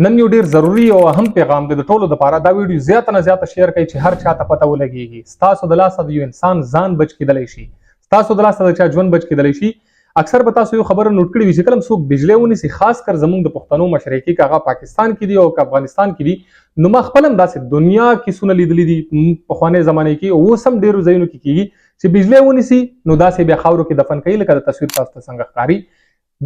نن یو ډیر ضروری او اهم پیغام دی د ټولو لپاره. دا ویډیو زیات نه زیات شیر کړئ چې هر چاته پته ولګيږي. تاسو د لاسه د یو انسان ځان بچ کېدلی شي، تاسو د لاسه د چا ژوند بچ کېدلی شي. اکثر به تاسو یو خبره نوٹ کړې وي چې کله څوک بجلی ونیسي، خاص کر زموږ د پښتنو مشرقي که هغه پاکستان کې دي او که افغانستان کې دي، نو ما خپل هم داسې دنیا کې سونه لیدلي دي پخوانۍ زمانې کې، اوس هم ډېرو ځایونو کې کېږي چې بجلی ونیسي نو داسې بیا خاورو کې دفن کوي لکه د تصویر تاسو ته څنګه ښکاري.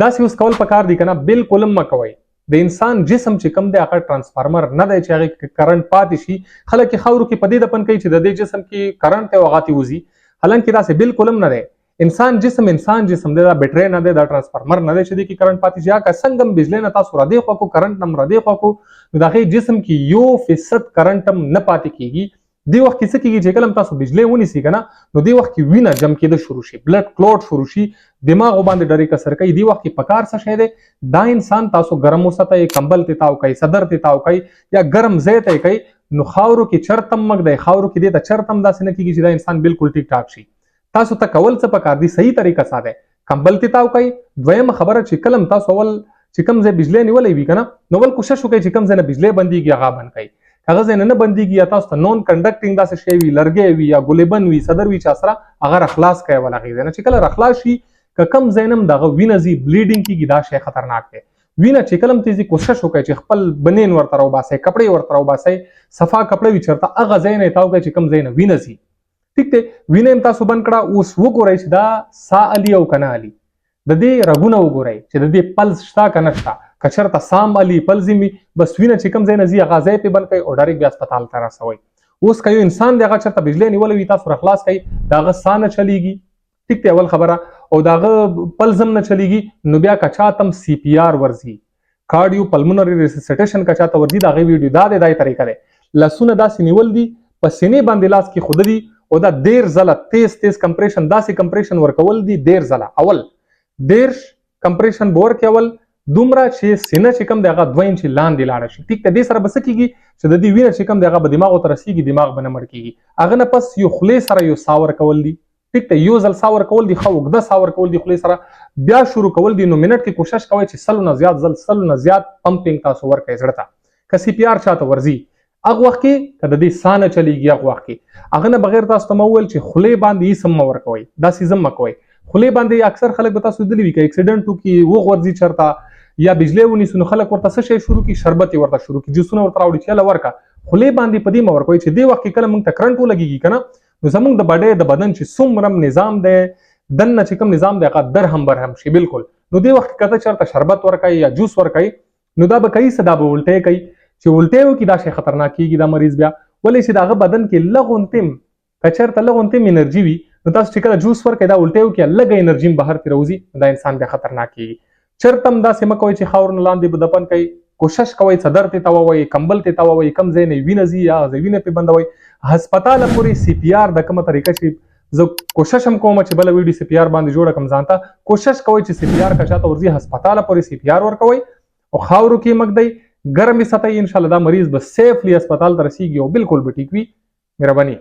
داسې اوس کول پکار دي که نه؟ بالکل هم مه کوئ. د انسان جسم چې کوم دی هغه ټرانسفارمر نه دی چې هغې کرنټ پاتې شي. خلک یې خاورو کې په دې دفن کوي چې د دې جسم کې کرنټ دی او هغه ترې وځي، حالانکې داسې بالکل هم نه دی. انسان جسم دی، دا بیټری نه دی، دا ټرانسفارمر نه دی چې دې کې کرنټ پاتې شي. که څنګه هم بجلی نه تاسو را دې خوا کړو، کرنټ نه هم را دې خوا کړو، نو د هغې جسم کې 1% کرنټ هم نه پاتې کېږي. دې وخت کې څه کېږي چې کله هم تاسو بجلی ونیسئ که نه، نو دې وخت کې وینه جم کېده شروع شي، بلډ کلوټ شروع شي، دماغ باندې ډېرې کسر کوي. دې وخت کې پکار څه شی دی؟ دا انسان تاسو ګرم وساتئ، کمبل ترې تاو کوئ، صدر ترې تاو کوئ یا ګرم ځای ته یې کوئ، نو خاورو کې چرت هم مږ دی، خاورو کې دې ته چرت هم داسې نه کېږي چې دا انسان بالکل ټیک ټاک شي. تاسو ته کول څه پکار دي؟ صحیح طریقه څه دی؟ کمبل ترې تاو کوئ. دویمه خبره چې کله هم تاسو اول چې کوم ځای بجلی نیولی وي که نه، نو اول کوشش وکړئ چې کوم ځای نه بجلی بندېږي هغه بند کړئ. هغه ځای نه بندېږي یا تاسو ته نون کنډکټینګ داسې شی وي، لرګی وي یا ګلیبن وي، صدر وي چا سره، هغه راخلاص کړئ اول هغې ځای نه. چې کله راخلاص شي که کوم ځای نه هم د هغه وینه ځي، بلیډینګ کېږي، دا شی خطرناک دی. وینه چې کله هم تېزي، کوشش وکړئ چې خپل بنین ورته راوباسئ، کپړې ورته راوباسئ، صفا کپړه وي چېرته، هغه ځای نه یې تاو کړئ چې کوم ځای نه وینه ځي. ټیک دی، وینه هم تاسو بند کړه. اوس وګورئ چې دا ساه الي او که نه الي، د دې رګونه وګورئ چې د دې پلس شته که نه شته. که چېرته سام الي پلز وي، بس وینه چې کوم ځای نه ځي هغه ځای پرې بند کړئ او ډایرکټ بیا هسپتال ته رسوئ. اوس که یو انسان دی هغه چېرته بجلی نیولی وي، تاسو راخلاص کړئ، د هغه ساه نه چلیږي، ټیک دی، اول خبره، او د هغه پلز هم نه چلیږي، نو بیا که چاته هم CPR ورځي، کارډیو پلمونري ریسسیټیشن که چاته ورځي، د هغې ویډیو دا دی، دا یې طریقه دی. لاسونه داسې نیول دي، په سینې باندې لاس کې خوده دي او دا 13 ځله تیز کمپریشن، داسې کمپریشن ورکول دي 13 ځله. اول 13 کمپریشن به ورکړي، اول دومره چې سینه چې کوم دی هغه 2 انچې لاندې لاړه شي. ټیک ده، دې سره به څه کېږي چې د دې وینه چې کوم دی هغه به دماغو ته رسېږي، دماغ به نه مړ کېږي. هغه نه پس یو خولې سره یو ساه ورکول دي. ټیک ده، یو ځل ساه ورکول دي، ښه اوږده ساه ورکول دي خولې سره، بیا شروع کول دي. نو منټ کې کوشش کوئ چې 100 نه زیات ځل، 100 نه زیات پمپینګ تاسو ورکړئ زړه ته. که CPR چاته ورځي هغه وخت کې، که د دې ساه نه چلیږي هغه وخت کې، هغه نه بغیر تاسو ته مه وویل چې خولې باندې هېڅ هم مه ورکوئ، دا سیزم مه کوئ. خولې باندې اکثر خلک به تاسو لیدلي وي که اکسیډنټ وکړي، وغورځي چېرته یا بجلی ونیسو، نو خلک ورته څه شی شروع کړي؟ شربت یې ورته شروع کړي، جوسونه ورته راوړي چې یله ورکه. خولې باندې په دې مه ورکوئ چې دې وخت کې کله موږ ته کرنټ ولګېږي که نه، نو زموږ د بډۍ د بدن چې څومره نظام دی، دننه چې کوم نظام دی هغه درهم برهم شي بالکل. نو دې وخت کې که ته چېرته شربت ورکوئ یا جوس ورکوئ، نو دا به کوي څه؟ دا به الټۍ کوي. چې الټۍ وکړي دا شی خطرناک کېږي دا مریض بیا. ولې چې د هغه بدن کې لږ که چېرته لږ انرژي وي، نو تاسو چې کله جوس ورکوئ دا الټۍ وکړي، لږه انرژي هم بهر ترې راوځي، دا انسان بیا خطرناک کېږي. چېرته هم داسې مه کوئ چې خاورو نه لاندې به دفن کوئ. کوشش کوئ صدر ترې تاووئ، کمبل ترې تاووئ، کوم ځای نه وینه ځي هغه ځای وینه پرې بندوئ. هسپتاله پورې CPR د کومه طریقه چې زه کوشش هم کوم چې بله ویډیو CPR باندې جوړه کړم ځان ته، کوشش کوئ چې CPR که چاته ورځي هسپتاله پورې CPR ورکوئ او خاورو کې یې مږدئ، ګرم یې ساتئ، انشاءالله دا مریض به سیفلی هسپتال ته رسېږي او بالکل به ټیک وي. مهرباني.